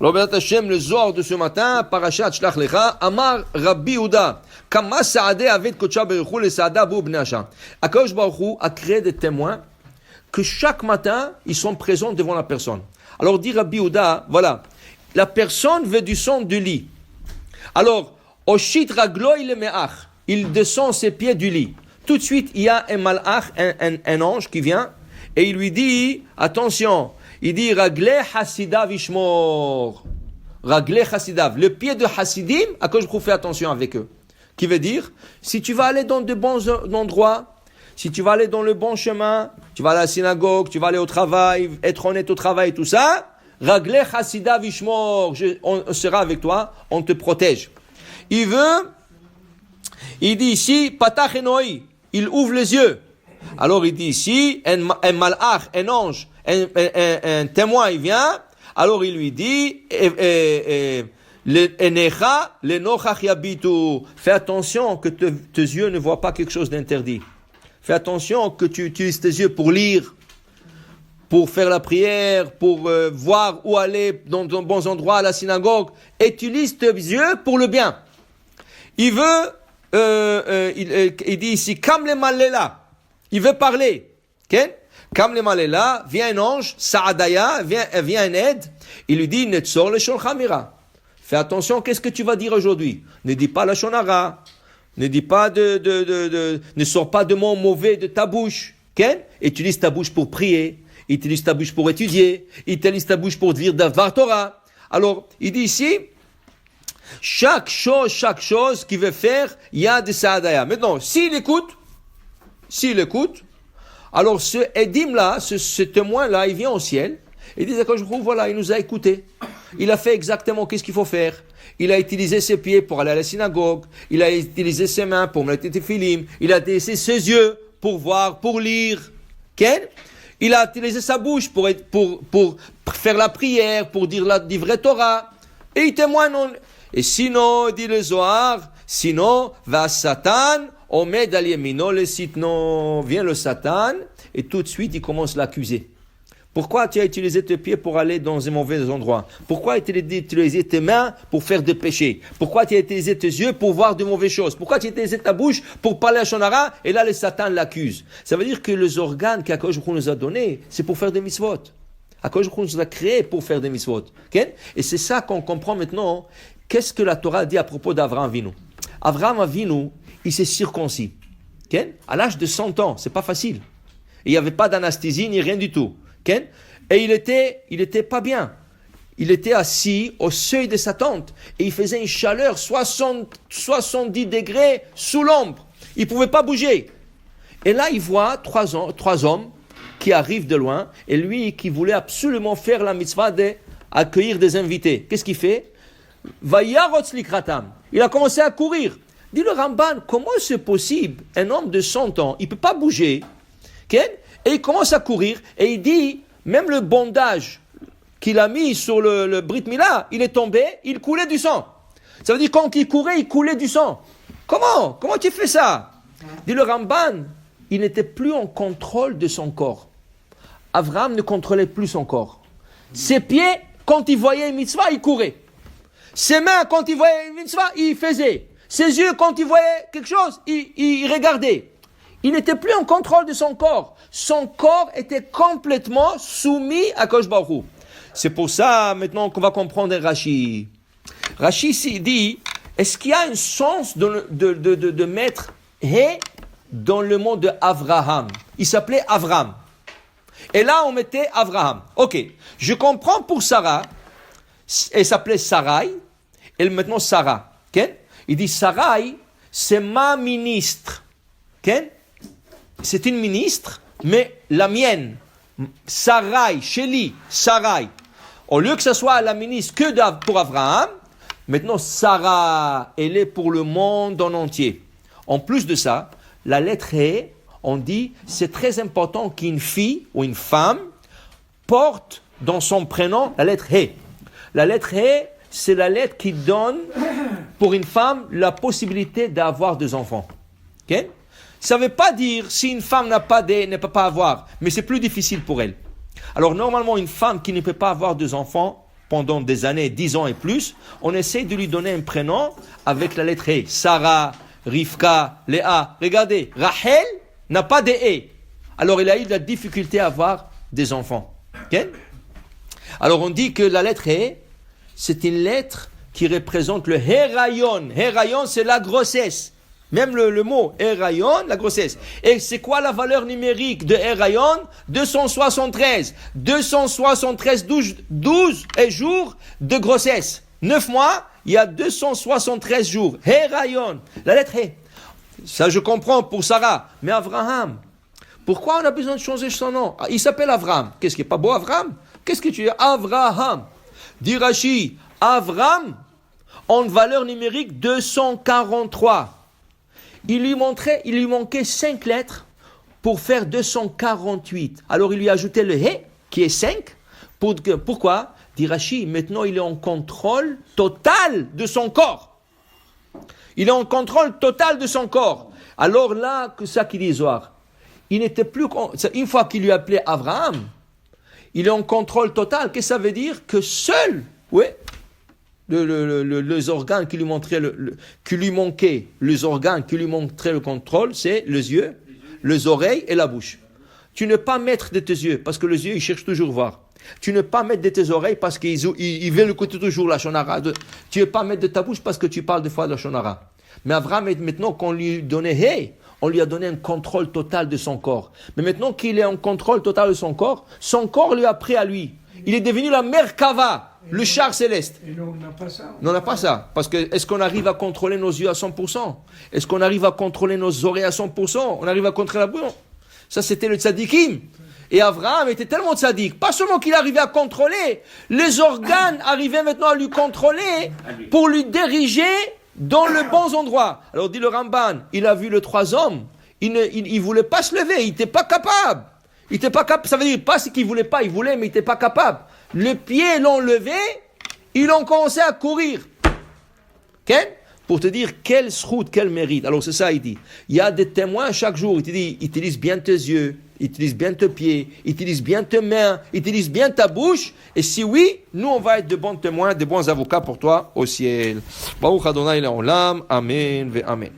Alors, Béat Hashem, le Zohar de ce matin, Parashat Shlach Lecha, Amar Rabbi Yehuda, Kama Saadeh Aved Kocha Beruchou le Saada Bou Bnasha. Akadosh Baruch Hu a créé des témoins que chaque matin, ils sont présents devant la personne. Alors, dit Rabbi Yehuda, voilà, la personne veut du son du lit. Alors, Oshit Raglo il me'ach, il descend ses pieds du lit. Tout de suite, il y a un malach, un ange qui vient, et il lui dit, attention, il dit, Ragle Hasidav Ishmor. Ragle Hasidav. Le pied de Hasidim, à quoi je vous fais attention avec eux. Qui veut dire, si tu vas aller dans de bons endroits, si tu vas aller dans le bon chemin, tu vas à la synagogue, tu vas aller au travail, être honnête au travail, tout ça, Ragle Hasidav Ishmor. On sera avec toi, on te protège. Il dit ici, Patach Enoi, il ouvre les yeux. Alors il dit ici, un malach, un ange, un témoin, il vient, alors il lui dit, fais attention que tes yeux ne voient pas quelque chose d'interdit. Fais attention que tu utilises tes yeux pour lire, pour faire la prière, pour voir où aller dans de bons endroits, à la synagogue. Utilise tes yeux pour le bien. Il veut, il dit ici, Kam le malela. Il veut parler. Okay? Kam le malela, vient un ange, Saadaya, vient un aide. Il lui dit, Netzor le Sholchamira. Fais attention, qu'est-ce que tu vas dire aujourd'hui? Ne dis pas la shonara. Ne dis pas ne sors pas de mots mauvais de ta bouche. Okay? Utilise ta bouche pour prier. Utilise ta bouche pour étudier. Utilise ta bouche pour dire Davar Torah. Alors, il dit ici, chaque chose qu'il veut faire, il y a des Saadaya. Maintenant, s'il écoute, alors ce Edim-là, ce témoin-là, il vient au ciel, et il dit, voilà, il nous a écoutés. Il a fait exactement qu'est-ce qu'il faut faire. Il a utilisé ses pieds pour aller à la synagogue, il a utilisé ses mains pour mettre des filim, il a utilisé ses yeux pour voir, pour lire. Okay? Il a utilisé sa bouche pour faire la prière, pour dire la vraie Torah. Et il témoigne. Et sinon, dit le Zohar, va Satan, Omed al yemino le sitno. Vient le Satan, et tout de suite, il commence à l'accuser. Pourquoi tu as utilisé tes pieds pour aller dans un mauvais endroit? Pourquoi tu as utilisé tes mains pour faire des péchés? Pourquoi tu as utilisé tes yeux pour voir de mauvaises choses? Pourquoi tu as utilisé ta bouche pour parler à Shonara? Et là, le Satan l'accuse. Ça veut dire que les organes qu'Akadosh Baruch Hu nous a donnés, c'est pour faire des mitzvot. Akadosh Baruch Hu nous a créés pour faire des mitzvot. Okay? Et c'est ça qu'on comprend maintenant. Qu'est-ce que la Torah dit à propos d'Avraham Avinu? Avraham Avinu, il s'est circoncis. Okay? À l'âge de 100 ans, c'est pas facile. Il n'y avait pas d'anesthésie ni rien du tout. Okay? Et il était pas bien. Il était assis au seuil de sa tente et il faisait une chaleur 70 degrés sous l'ombre. Il pouvait pas bouger. Et là, il voit trois hommes qui arrivent de loin et lui qui voulait absolument faire la mitzvah d'accueillir des invités. Qu'est-ce qu'il fait? Vayarotz likratam. Il a commencé à courir. Dit le Ramban, comment c'est possible? Un homme de 100 ans, il peut pas bouger. Okay? Et il commence à courir, et il dit, même le bandage qu'il a mis sur le Brit Mila, il est tombé, il coulait du sang. Ça veut dire quand il courait, il coulait du sang. Comment tu fais ça? Dit le Ramban, il n'était plus en contrôle de son corps. Avraham ne contrôlait plus son corps. Ses pieds, quand il voyait une mitzvah, il courait. Ses mains, quand il voyait une mitzvah, il faisait. Ses yeux, quand il voyait quelque chose, il regardait. Il n'était plus en contrôle de son corps. Son corps était complètement soumis à Akadosh Baruch Hu. C'est pour ça, maintenant, qu'on va comprendre Rashi. Rashi ici dit, est-ce qu'il y a un sens de mettre « he » dans le mot de Avraham? Il s'appelait Avram. Et là, on mettait Avraham. Ok, je comprends pour Sarah, elle s'appelait Sarai, et maintenant Sarah. Okay? Il dit, Sarai, c'est ma ministre. Okay? C'est une ministre, mais la mienne, Sarai, Sheli, Sarai. Au lieu que ce soit la ministre que pour Avraham, maintenant Sarah, elle est pour le monde en entier. En plus de ça, la lettre E, on dit, c'est très important qu'une fille ou une femme porte dans son prénom la lettre E. La lettre E, c'est la lettre qui donne pour une femme la possibilité d'avoir des enfants. Okay? Ça ne veut pas dire si une femme ne peut pas avoir, mais c'est plus difficile pour elle. Alors normalement, une femme qui ne peut pas avoir des enfants, pendant des années, 10 ans et plus, on essaie de lui donner un prénom avec la lettre E. Sarah, Rivka, Léa. Regardez, Rachel n'a pas de E. Alors il a eu de la difficulté à avoir des enfants. Okay? Alors on dit que la lettre E, c'est une lettre qui représente le Héraïon. Héraïon, c'est la grossesse. Même le mot Héraïon, la grossesse. Et c'est quoi la valeur numérique de Héraïon? 273. 273, 12 jours de grossesse. 9 mois, il y a 273 jours. Héraïon, la lettre Hé. Ça, je comprends pour Sarah. Mais Abraham, pourquoi on a besoin de changer son nom? Il s'appelle Abraham. Qu'est-ce qui est pas beau, Abraham? Qu'est-ce que tu dis? Abraham. Dit Rashi, Abraham, en valeur numérique 243. Il lui manquait 5 lettres pour faire 248. Alors il lui a ajouté le Hé, qui est 5. Pourquoi? Dit Rashi, maintenant il est en contrôle total de son corps. Il est en contrôle total de son corps. Alors là, que ça qu'il dit Zohar, il n'était plus... Une fois qu'il lui a appelé Abraham, il est en contrôle total. Qu'est-ce que ça veut dire? Que seul, les organes qui lui montraient qui lui manquaient, les organes qui lui montraient le contrôle, c'est les yeux, les oreilles et la bouche. Tu ne pas mettre de tes yeux, parce que les yeux, ils cherchent toujours voir. Tu ne pas mettre de tes oreilles, parce qu'ils veulent écouter toujours la shonara. Tu ne pas mettre de ta bouche, parce que tu parles des fois de la shonara. Mais Abraham, maintenant qu'on lui donnait Hey, on lui a donné un contrôle total de son corps. Mais maintenant qu'il est en contrôle total de son corps lui a pris à lui. Il est devenu la Merkava. Le char céleste. Et nous, on n'a pas ça. Non, on n'a pas ça. Parce que est-ce qu'on arrive à contrôler nos yeux à 100%? Est-ce qu'on arrive à contrôler nos oreilles à 100%? On arrive à contrôler la bouche? Ça, c'était le tzadikim. Et Abraham était tellement tzadik. Pas seulement qu'il arrivait à contrôler, les organes arrivaient maintenant à lui contrôler pour lui diriger dans le bon endroit. Alors dit le Ramban, il a vu les 3 hommes. Il ne voulait pas se lever. Il n'était pas capable. Ça veut dire pas ce qu'il voulait pas. Il voulait, mais il n'était pas capable. Les pieds l'ont levé, ils ont commencé à courir. Okay? Pour te dire quel srout, quel mérite. Alors c'est ça, il dit. Il y a des témoins chaque jour. Il te dit, utilise bien tes yeux, utilise bien tes pieds, utilise bien tes mains, utilise bien ta bouche. Et si oui, nous on va être de bons témoins, de bons avocats pour toi au ciel. Baruch Adonai Le'olam. Amen ve amen.